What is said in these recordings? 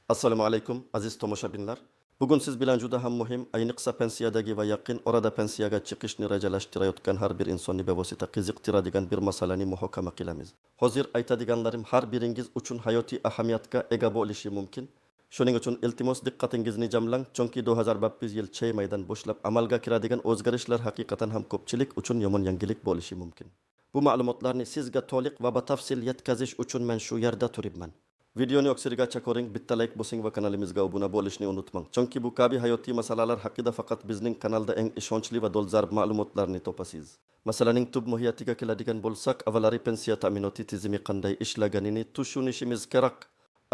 Assalomu alaykum aziz tomoshabinlar. Bugun siz bilan juda ham muhim, ayniqsa pensiyadagi va yaqin orada pensiyaga chiqishni rejalashtirayotgan har bir insonni bevosita qiziqtiradigan bir masalani muhokama qilamiz. Hozir aytadiganlarim har biringiz uchun hayotiy ahamiyatga ega bo'lishi mumkin. Shuning uchun iltimos diqqatingizni jamlang, chunki 2021 yil chaymaydan boshlab amalga kiradigan o'zgarishlar haqiqatan ham ko'pchilik uchun yomon yangilik bo'lishi mumkin. Bu ma'lumotlarni sizga to'liq va batafsil yetkazish uchun men shu yerda turibman. Videoni oxirigacha ko'ring, bitta like bosing va kanalimizga obuna bo'lishni unutmang. Chunki bu kabi hayotiy masalalar haqida faqat bizning kanalda eng ishonchli va dolzarb ma'lumotlarni topasiz. Masalaning tub mohiyatiga keladigan bo'lsak, avvalari pensiya ta'minoti tizimi qanday ishlaganini tushunishimiz kerak.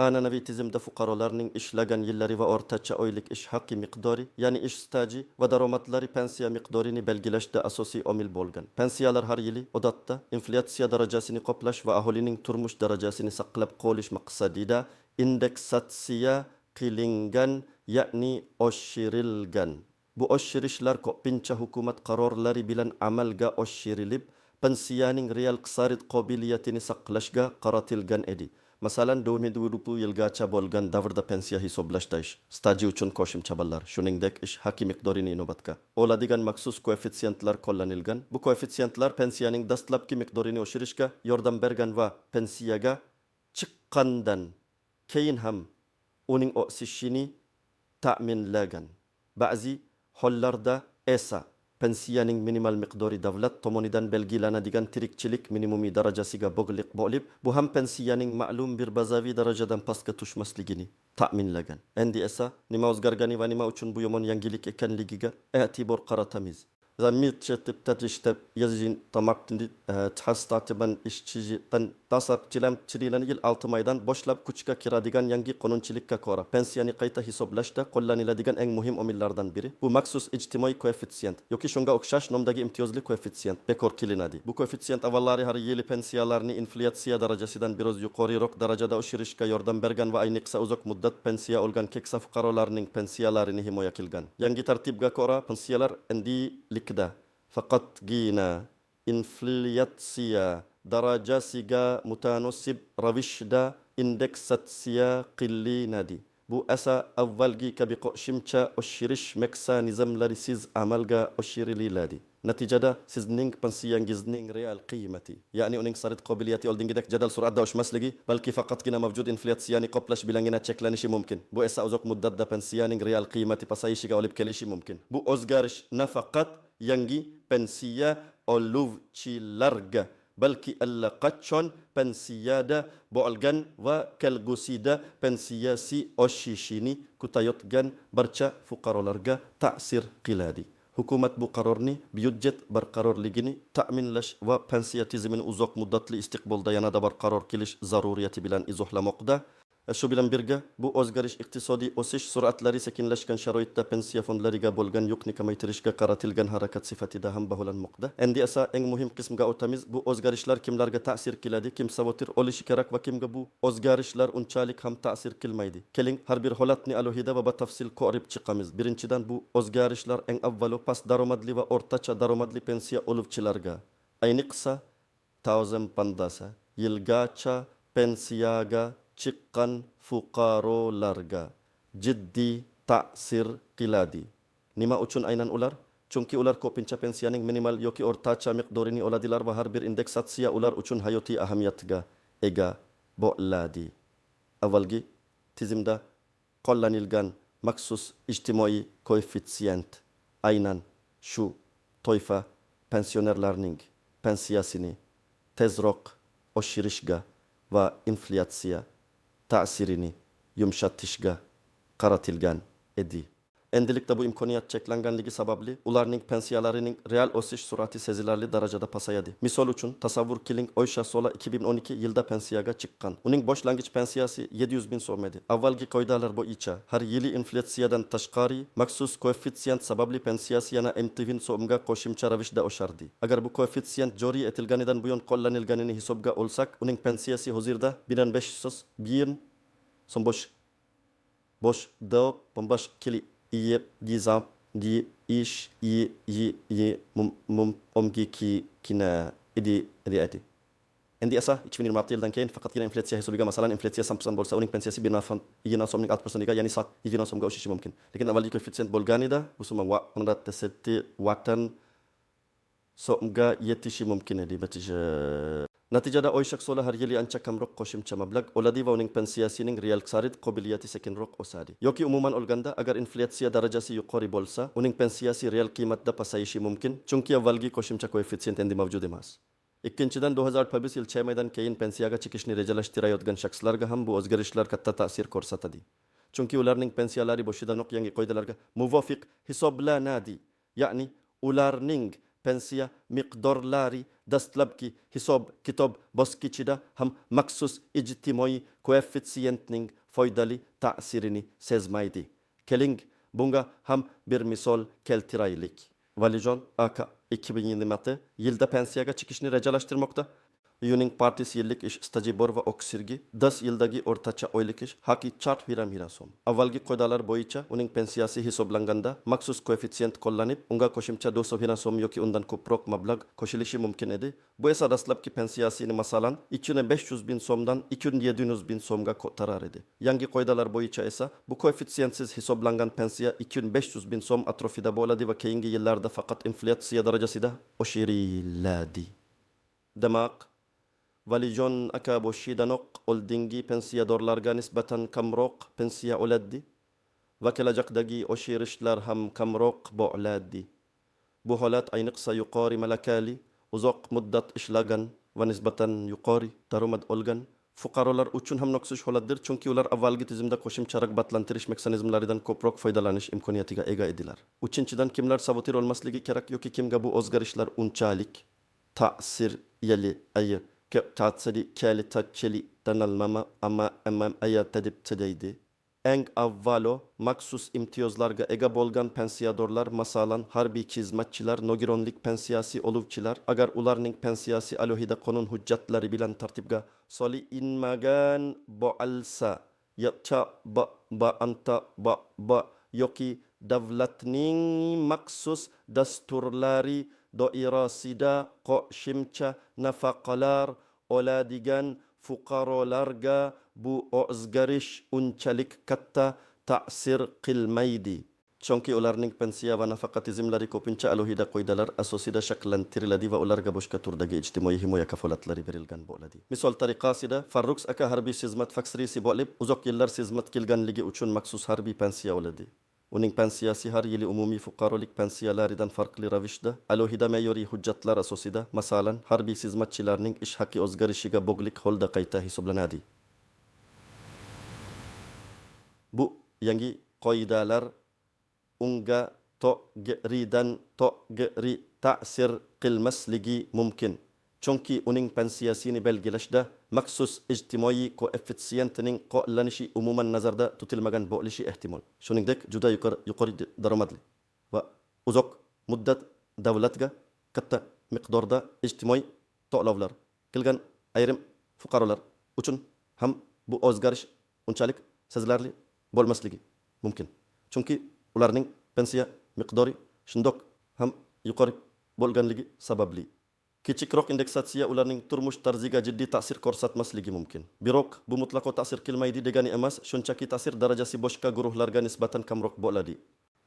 An'anaviy tizimda fuqarolarning ishlagan yillari va o'rtacha oylik ish haqi miqdori, ya'ni ish staji va daromadlari pensiya miqdorini belgilashda asosiy omil bo'lgan. Pensiyalar har yili odatda inflyatsiya darajasini qoplash va aholining turmush darajasini saqlab qolish maqsadida indeksatsiya qilingan, ya'ni oshirilgan. Bu oshirishlar ko'pincha hukumat qarorlari bilan amalga oshirilib, pensiyaning real qisqarid qobiliyatini saqlashga qaratilgan edi. Masalan, 2020 yilgacha bo'lgan davrda pensiya hisoblashda staji uchun qo'shimcha ballar, shuningdek ish haqi miqdorini inobatga oladigan maxsus koeffitsiyentlar qo'llanilgan. Bu koeffitsiyentlar pensiyaning dastlabki miqdorini oshirishga yordam bergan va pensiyaga chiqqandan keyin ham uning o'sishini ta'minlagan. Ba'zi hollarda esa pensiyaning minimal miqdori davlat tomonidan belgilanadigan tirikchilik minimumiy darajasiga bog'liq bo'lib, bu ham pensiyaning ma'lum bir bazaviy darajadan pastga tushmasligini ta'minlagan. Endi esa nima o'zgargani va nima uchun bu yomon yangilik ekanligiga e'tibor qaratamiz. Zamitchetib tatishtab yazin tamaktinni tahastatiban ishchidan tasarchilam chirilan yil 6 maydan boshlab kuchga kiradigan yangi qonunchilikka ko'ra pensiyani qayta hisoblashda qo'llaniladigan eng muhim omillardan biri bu maxsus ijtimoiy koeffitsient yoki shunga o'xshash nomdagi imtiyozli koeffitsient bekor qilinadi. Bu koeffitsient avvallari har yili pensiyalarni inflyatsiya darajasidan biroz yuqoriroq darajada oshirishga yordam bergan va ayniqsa uzoq muddat pensiya olgan keksa fuqarolarning pensiyalarini himoya qilgan. Yangi tartibga ko'ra pensiyalar endi faqatgina inflyatsiya darajasiga mutanosib ravishda indeksatsiya qilinadi. Bu esa avvalgi kabi qo'shimcha oshirish mexanizmlarisiz amalga oshiriladi. Natijada sizning pensiyangizning real qiymati, ya'ni uning xarid qobiliyati oldingidek jadal sur'atda oshmasligi, balki faqatgina mavjud inflyatsiyani qoplash bilangina cheklanishi mumkin. Bu esa uzoq muddatda pensiyaning real qiymati pasayishiga olib kelishi mumkin. Bu o'zgarish nafaqat yangi pensiya oluvchilarga, balki allaqachon pensiyada bo'lgan va kelgusida pensiyasi oshishini kutayotgan barcha fuqarolarga ta'sir qiladi. Hukumat bu qarorni byudjet barqarorligini ta'minlash va pensiya tizimini uzoq muddatli istiqbolda yanada barqaror qilish zaruriyati bilan izohlamoqda. Shu bilan birga bu o'zgarish iqtisodiy o'sish sur'atlari sekinlashgan sharoitda pensiya fondlariga bo'lgan yukni kamaytirishga qaratilgan harakat sifatida ham baholanmoqda. Endi esa eng muhim qismga o'tamiz. Bu o'zgarishlar kimlarga ta'sir qiladi, kim savotir olishi kerak va kimga bu o'zgarishlar unchalik ham ta'sir qilmaydi. Keling, har bir holatni alohida va batafsil ko'rib chiqamiz. Birinchidan, bu o'zgarishlar eng avvalo past daromadli va o'rtacha daromadli pensiya oluvchilarga, ayniqsa ta'zim pandasa yilgacha pensiyaga chiqqan fuqarolarga jiddiy ta'sir qiladi. Nima uchun aynan ular? Chunki ular ko'pincha pensiyaning minimal yoki o'rtacha miqdorini oladilar va har bir indeksatsiya ular uchun hayotiy ahamiyatga ega bo'ladi. Avvalgi tizimda qo'llanilgan maxsus ijtimoiy koeffitsient aynan shu toifa pensionerlarning pensiyasini tezroq oshirishga va inflyatsiya ta'sirini yumshatishga qaratilgan edi. Endilikda bu imkoniyat cheklanganligi sababli ularning pensiyalarining real o'sish sur'ati sezilarli darajada pasayadi. Misol uchun tasavvur qiling, Oysha Sola 2012 yilda pensiyaga chiqqan. Uning boshlang'ich pensiyasi 700 ming so'm edi. Avvalgi qoidalar bo'yicha har yili inflyatsiyadan tashqari maxsus koeffitsient sababli pensiyasi yana 10 ming so'mga qo'shimcha ravishda oshardi. Agar bu koeffitsient joriy etilganidan buyon qo'llanilganini hisobga olsak, uning pensiyasi hozirda 1500 bin so'm bosh do bombash kili yep dizam di ish yi omgi ki kina edi. Endi esa 2026 yildan keyin faqatgina inflyatsiya hisobiga, masalan, inflyatsiya 100% bo'lsa, uning pensiyasi 20 so'mning 6%ga, ya'ni 20 so'mga o'sishi mumkin. Lekin avvalgi koeffitsient bo'lganida bu summa vaqtan so'mga yetishi mumkin edi. Natijada oy shaxsolar har yili ancha kamroq qo'shimcha mablag' oladi va uning pensiyasining real xarid qobiliyati sekinroq o'sadi. Yoki umuman olganda, agar inflyatsiya darajasi yuqori bo'lsa, uning pensiyasi real qiymatda pasayishi mumkin, chunki avvalgi qo'shimcha koeffitsient endi mavjud emas. Ikkinchidan, 2025 yil chaymaydan keyin pensiyaga chiqishni rejalashtirayotgan shaxslarga ham bu o'zgarishlar katta ta'sir ko'rsatadi. Chunki ularning pensiyalari boshidanoq yangi qoidalarga muvofiq hisoblanadi. Ya'ni ularning pensiya miqdorlari dastlabki hisob kitob bosqichida ham maxsus ijtimoiy koeffitsiyentning foydali ta'sirini sezmaydi. Keling, bunga ham bir misol keltiraylik. Valijon aka 2026 yilda pensiyaga chiqishni rejalashtirmoqda. Uning partisi yillik ish staji bor va oksirgi 10 yildagi o'rtacha oylik ish haqi 4,1 so'm. Avvalgi qoidalar bo'yicha uning pensiyasi hisoblanganda maxsus koeffitsient qo'llanib, unga qo'shimcha 2,1 so'm yoki undan ko'proq mablag' qo'shilishi mumkin edi. Bu esa dastlabki pensiyasini masalan 2,500 so'mdan 2,700 so'mga ko'tarar edi. Yangi qoidalar bo'yicha esa bu koeffitsientsiz hisoblangan pensiya 2,500 so'm atrofida bo'ladi va keyingi yillarda faqat inflyatsiya darajasida oshiriladi. Demak, Valijon aka boshidanoq oldingi pensiyadorlarga nisbatan kamroq pensiya oladi va kelajakdagi oshirishlar ham kamroq bo'ladi. Bu holat ayniqsa yuqori malakali, uzoq muddat ishlagan va nisbatan yuqori daromad olgan fuqarolar uchun ham noxush holatdir, chunki ular avvalgi tizimda qo'shimcha rag'batlantirish mexanizmlaridan ko'proq foydalanish imkoniyatiga ega edilar. Uchinchidan, kimlar savotir olmasligi kerak yoki kimga bu o'zgarishlar unchalik ta'sir ta'siri kalitachili tanalmama ama ayatda deb tadaydi. Eng avvalo maxsus imtiyozlarga ega bo'lgan pensiyadorlar, masalan harbiy xizmatchilar, nogironlik pensiyasi oluvchilar, agar ularning pensiyasi alohida qonun hujjatlari bilan tartibga solinmagan bo'lsa, yoki davlatning maxsus dasturlari doirasida qo'shimcha nafaqalar oladigan fuqarolarga bu o'zgarish unchalik katta ta'sir qilmaydi. Chunki ularning pensiya va nafaqa tizimlari ko'pincha alohida qoidalar asosida shakllantiriladi va ularga boshqa turdagi ijtimoiy himoya kafolatlari berilgan bo'ladi. Misol tariqasida Farrux aka harbiy xizmat faksrisi bo'lib, uzoq yillar xizmat qilganligi uchun maxsus harbiy pensiya oladi. Uning pensiyasi har yili umumiy fuqarolik pensiyalaridan farqli ravishda alohida me'yoriy hujjatlar asosida, masalan harbiy xizmatchilarning ish haqi o'zgarishiga bog'liq holda qayta hisoblanadi. Bu yangi qoidalar unga to'g'ridan to'g'ri ta'sir qilmasligi mumkin. Chunki uning pensiyasini belgilashda maxsus ijtimoiy koeffitsiyentining qo'llanishi umuman nazarda tutilmagan bo'lishi ehtimol. Shuningdek, juda yuqori daromadli va uzoq muddat davlatga katta miqdorda ijtimoiy to'lovlar qilgan ayrim fuqarolar uchun ham bu o'zgarish unchalik sezilarli bo'lmasligi mumkin. Chunki ularning pensiya miqdori shundoq ham yuqori bo'lganligi sababli. Kichikroq indeksatsiya ularning turmush tarziga jiddiy ta'sir ko'rsatmasligi mumkin. Biroq bu mutlaqo ta'sir qilmaydi degani emas, shunchaki ta'sir darajasi boshqa guruhlarga nisbatan kamroq bo'ladi.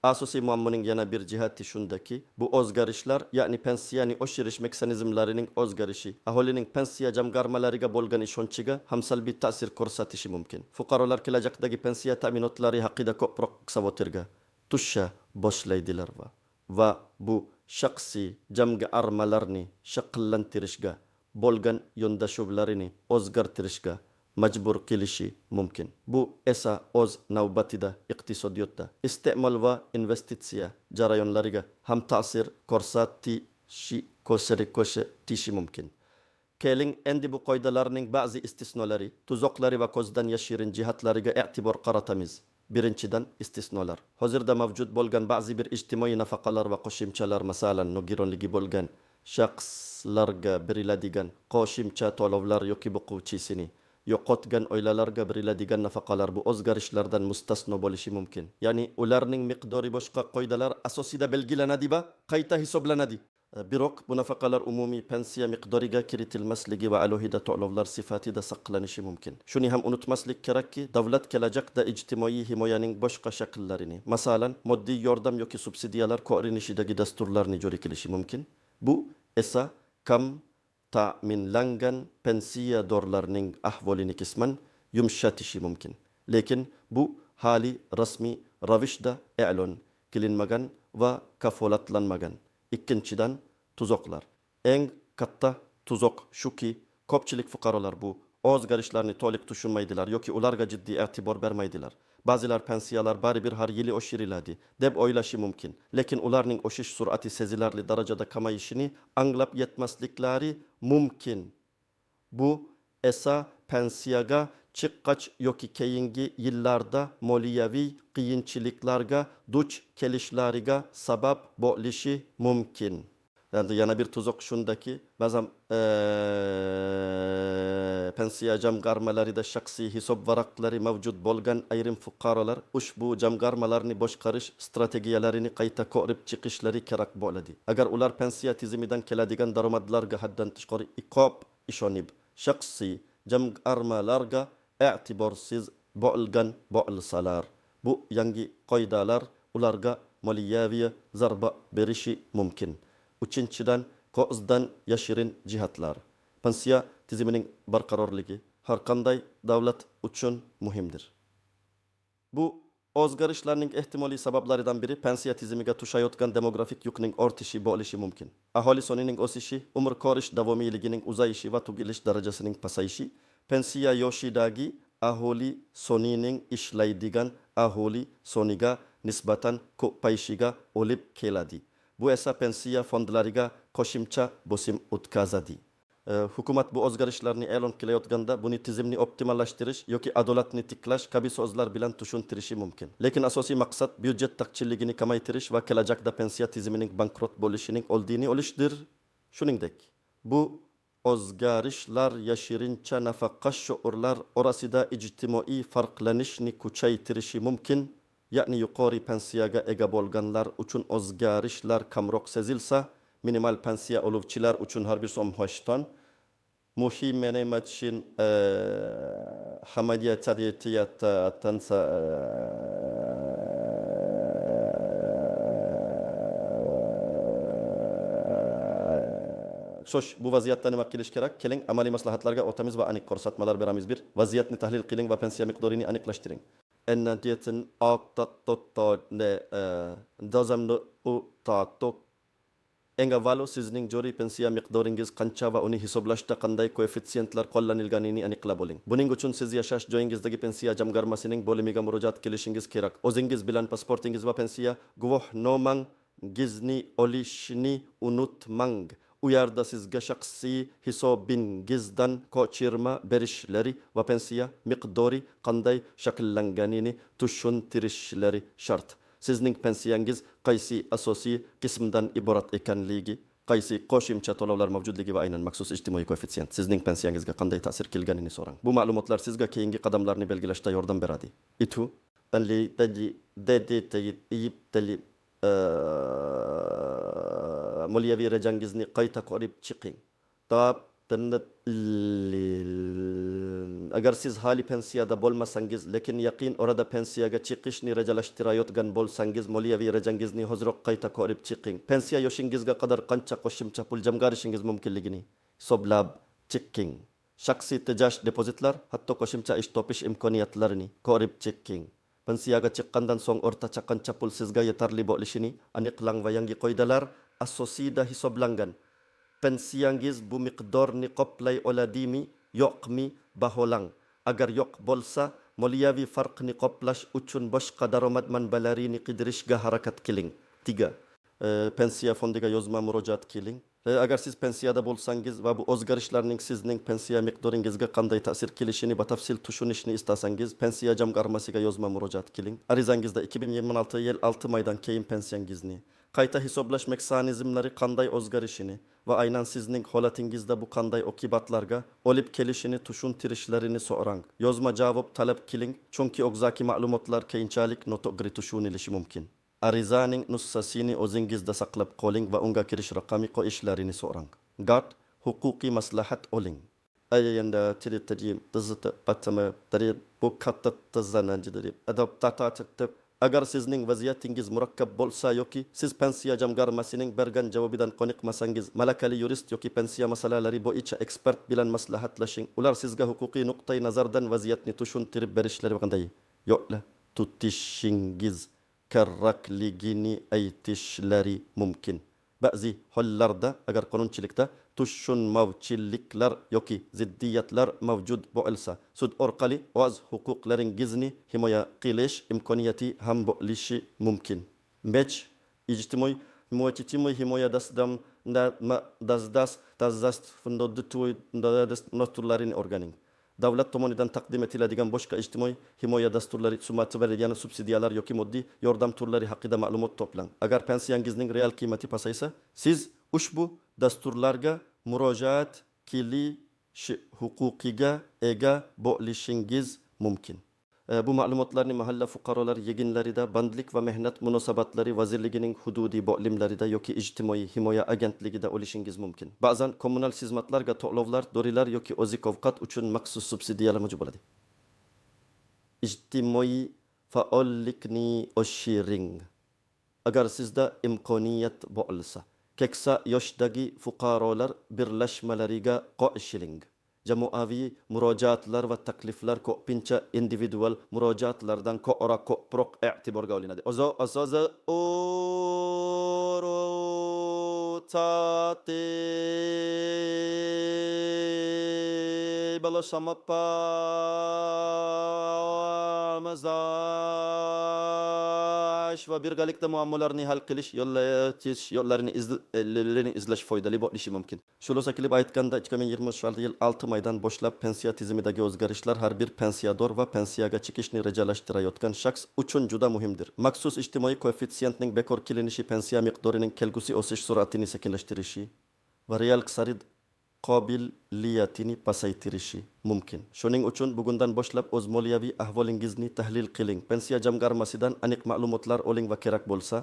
Asosiy muammoning yana bir jihati shundaki, bu o'zgarishlar, ya'ni pensiyani oshirish mexanizmlarining o'zgarishi, aholining pensiya jamg'armalariga bo'lgan ishonchiga ham salbiy ta'sir ko'rsatishi mumkin. Fuqarolar kelajakdagi pensiya ta'minotlari haqida ko'proq savotirga tusha boshlaydilar va bu shaxsiy jamg'armalarni shakllantirishga bo'lgan yondashuvlarini o'zgartirishga majbur qilishi mumkin. Bu esa o'z navbatida iqtisodiyotda iste'mol va investitsiya jarayonlariga ham ta'sir ko'rsatishi mumkin. Keling, endi bu qoidalarning ba'zi istisnolari, tuzoqlari va ko'zdan yashirin jihatlariga e'tibor qaratamiz. Birinchidan, istisnolar. Hozirda mavjud bo'lgan ba'zi bir ijtimoiy nafaqalar va qo'shimchalar, masalan nogironligi bo'lgan shaxslarga beriladigan qo'shimcha to'lovlar yoki boquvchisini yo'qotgan oilalarga beriladigan nafaqalar bu o'zgarishlardan mustasno bo'lishi mumkin. Ya'ni ularning miqdori boshqa qoidalar asosida belgilanadi va qayta hisoblanadi. Biroq bu nafaqalar umumiy pensiya miqdoriga kiritilmasligi va alohida to'lovlar sifatida saqlanishi mumkin. Shuni ham unutmaslik kerakki, davlat kelajakda ijtimoiy himoyaning boshqa shakllarini, masalan, moddiy yordam yoki subsidiyalar ko'rinishidagi dasturlarni joriy qilishi mumkin. Bu esa kam ta'minlangan pensiyadorlarning ahvolini qisman yumshatishi mumkin. Lekin bu hali rasmiy ravishda e'lon qilinmagan va kafolatlanmagan. Ikkinchidan, tuzoqlar. Eng katta tuzoq shuki, ko'pchilik fuqarolar bu o'zgarishlarni to'liq tushunmaydilar yoki ularga jiddiy e'tibor bermaydilar. Ba'zilar pensiyalar baribir har yili oshiriladi deb o'ylashi mumkin. Lekin ularning oshish sur'ati sezilarli darajada kamayishini anglab yetmasliklari mumkin. Bu esa pensiyaga chiqqach yoki keyingi yillarda moliyaviy qiyinchiliklarga duch kelishlariga sabab bo'lishi mumkin. Yani yana bir tuzoq shundaki, ba'zan pensiya jamg'armalarida shaxsiy hisob varaqlari mavjud bo'lgan ayrim fuqarolar ushbu jamg'armalarni boshqarish strategiyalarini qayta ko'rib chiqishlari kerak bo'ladi. Agar ular pensiya tizimidan keladigan daromadlarga haddan tashqari iqob ishonib, shaxsiy jamg'armalarga e'tiborsiz bo'lsalar, bu yangi qoidalar ularga moliyaviy zarba berishi mumkin. Uchinchidan, ko'zdan yashirin jihatlar. Pensiya tizimining barqarorligi har qanday davlat uchun muhimdir. Bu o'zgarishlarning ehtimoliy sabablaridan biri pensiya tizimiga tushayotgan demografik yukning ortishi bo'lishi mumkin. Aholi sonining o'sishi, umr ko'rish davomiyligining uzayishi va tugilish darajasining pasayishi pensiya yoshidagi aholi sonining ishlaydigan aholi soniga nisbatan ko'payishiga olib keladi. Bu esa pensiya fondlariga qo'shimcha bosim o'tkazadi. Hukumat bu o'zgarishlarni e'lon qilayotganda buni tizimni optimallashtirish yoki adolatni tiklash kabi so'zlar bilan tushuntirishi mumkin. Lekin asosiy maqsad byudjet taqchilligini kamaytirish va kelajakda pensiya tizimining bankrot bo'lishining oldini olishdir. Shuningdek, bu o'zgarishlar yashirincha nafaqa shuurlar orasida ijtimoiy farqlanishni kuchaytirishi mumkin. Ya'ni yuqori pensiyaga ega bo'lganlar uchun o'zgarishlar kamroq sezilsa, minimal pensiya oluvchilar uchun har bir so'm hoshton muhim menematchin hamadiyatiyata tansa Xo'sh, bu vaziyatda nima qilish kerak? Keling, amaliy maslahatlarga o'tamiz va aniq ko'rsatmalar beramiz. Bir, vaziyatni tahlil qiling va pensiya miqdorini aniqlashtiring. Ennadetin aqtaqtotne dozamni utatok. Eng avvalo sizning joriy pensiya miqdoringiz qancha va uni hisoblashda qanday koeffitsiyentlar qo'llanilganini aniqlab oling. Buning uchun siz yashash joyingizdagi pensiya jamg'armasining bo'limiga murojaat qilishingiz kerak. O'zingiz bilan pasportingiz va pensiya guvohnomangizni olishni unutmang. U yerda sizga shaxsiy hisobingizdan ko'chirma berishlari va pensiya miqdori qanday shakllanganini tushuntirishlari shart. Sizning pensiyangiz qaysi asosiy qismdan iborat ekanligi, qaysi qo'shimcha to'lovlar mavjudligi va aynan maxsus ijtimoiy koeffitsient sizning pensiyangizga qanday ta'sir qilganini so'rang. Bu ma'lumotlar sizga keyingi qadamlarni belgilashda yordam beradi. Itu tanli tali moliyaviy rejangizni qayta ko'rib chiqing. Agar siz hali pensiyada bo'lmasangiz, lekin yaqin orada pensiyaga chiqishni rejalashtirayotgan bo'lsangiz, moliyaviy rejangizni hozirroq qayta ko'rib chiqing. Pensiya yoshingizga qadar qancha qo'shimcha pul jamg'arishingiz mumkinligini hisoblab chiqing. Shaxsiy tejash depozitlar, hatto qo'shimcha ish topish imkoniyatlarini ko'rib chiqing. Pensiyaga chiqqandan so'ng o'rtacha qancha pul sizga yetarli bo'lishini aniqlang va yangi qoidalar asosida hisoblangan pensiyangiz bu miqdorni qoplay oladimi, yo'qmi baholang. Agar yo'q bo'lsa, moliyaviy farqni qoplash uchun boshqa daromad manbalarini qidirishga harakat qiling. 3. Pensiya fondiga yozma murojaat qiling. Agar siz pensiyada bo'lsangiz va bu o'zgarishlarning sizning pensiya miqdoringizga qanday ta'sir qilishini batafsil tushunishni istasangiz, pensiya jamg'armasiga yozma murojaat qiling. Arizangizda 2026 yil 6 maydan keyin pensiyangizni qayta hisoblash mexanizmlari qanday o'zgarishini va aynan sizning holatingizda bu qanday oqibatlarga olib kelishini tushuntirishlarini so'rang. Yozma javob talab qiling, chunki og'zaki ma'lumotlar keyinchalik noto'g'ri tushunilishi mumkin. arizaning nussasini o'zingizda saqlab qoling va unga kirish raqami qo'yishlarini so'rang. Gard huquqiy maslahat oling. Ayanda tili tiziti patama dari bu katta tizananjidiri adaptatatib agar sizning vaziyatingiz murakkab bo'lsa yoki siz pensiya jamg'armasining bergan javobidan qoniqmasangiz malakali yurist yoki pensiya masalalari bo'yicha ekspert bilan maslahatlashing. Ular sizga huquqiy nuqtai nazardan vaziyatni tushuntirib berishlari qanday yo'la tutishingiz kerakligini aytishlari mumkin. Ba'zi hollarda agar qonunchilikda tushunmovchiliklar yoki ziddiyatlar mavjud bo'lsa, sud orqali o'z huquqlaringizni himoya qilish imkoniyati ham bo'lishi mumkin. Mech ijtimoiy himoya dasturlarini o'rganing. Davlat tomonidan taqdim etiladigan boshqa ijtimoiy himoya dasturlari, subsidiyalar, subsidiyalar yoki moddiy yordam turlari haqida ma'lumot to'plang. Agar pensiyangizning real qiymati pasaysa, siz ushbu dasturlarga murojaat qilish huquqiga ega bo'lishingiz mumkin. Bu ma'lumotlarni mahalla fuqarolar yig'inlarida, bandlik va mehnat munosabatlari vazirligining hududiy bo'limlarida yoki ijtimoiy himoya agentligida olishingiz mumkin. Ba'zan kommunal xizmatlarga to'lovlar, dorilar yoki oziq-ovqat uchun maxsus subsidiyalar mavjud bo'ladi. Ijtimoiy faollikni oshiring. Agar sizda imkoniyat bo'lsa, keksa yoshdagi fuqarolar birlashmalariga qo'shiling. Jamoaviy murojaatlar va takliflar ko'pincha individual murojaatlardan ko'proq e'tiborga olinadi. Asoza balaşamapa mazaş va birgalikda muammolarni hal qilish yo'llarini izlash foydali bo'lishi mumkin. Shulosa qilib aytganda 2020 yil 6 maydan boshlab pensiya tizimidagi o'zgarishlar har bir pensiyador va pensiyaga chiqishni rejalashtirayotgan shaxs uchun juda muhimdir. Maxsus ijtimoiy koeffitsiyentning bekor qilinishi pensiya miqdorining kelgusi o'sish sur'atini sekinlashtirishi va real xarid qobiliyatini pasaytirishi mumkin. Shuning uchun bugundan boshlab o'z moliyaviy ahvolingizni tahlil qiling. Pensiya jamg'armasidan aniq ma'lumotlar oling va kerak bo'lsa,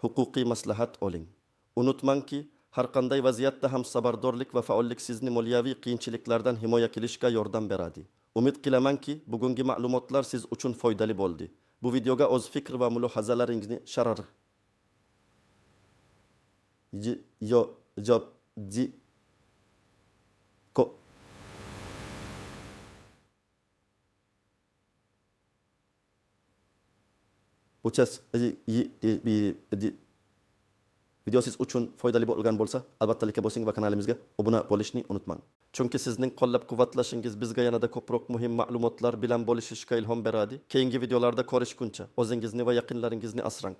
huquqiy maslahat oling. Unutmangki, har qanday vaziyatda ham sabardorlik va faollik sizni moliyaviy qiyinchiliklardan himoya qilishga yordam beradi. Umid qilamanki, bugungi ma'lumotlar siz uchun foydali bo'ldi. Bu videoga o'z fikr va mulohazalaringizni video siz uchun foydali bo'lgan bo'lsa, albatta like bosing va kanalimizga obuna bo'lishni unutmang. Chunki sizning qo'llab-quvvatlashingiz bizga yanada ko'proq muhim ma'lumotlar bilan bo'lishishga ilhom beradi. Keyingi videolarda ko'rishguncha o'zingizni va yaqinlaringizni asrang.